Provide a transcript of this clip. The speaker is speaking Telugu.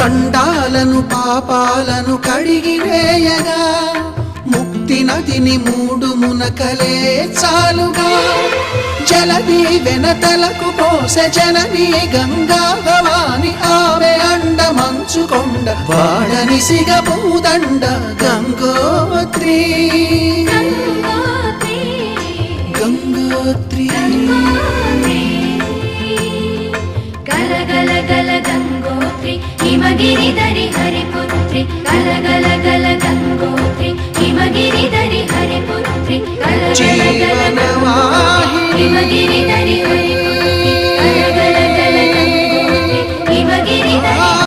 గండాలను పాపాలను కడిగివేయగా ముక్తి నదిని మూడు మునకలే చాలుగా జలది వెనతలకు పోసె జనని గంగా భవాని ఆమె అండ మంచుకొండ వాడని సిగ పూదండ గంగోత్రి గంగోత్రి గల గల గల గంగోత్రి హిమగిరి దరి హరిపుత్రి గల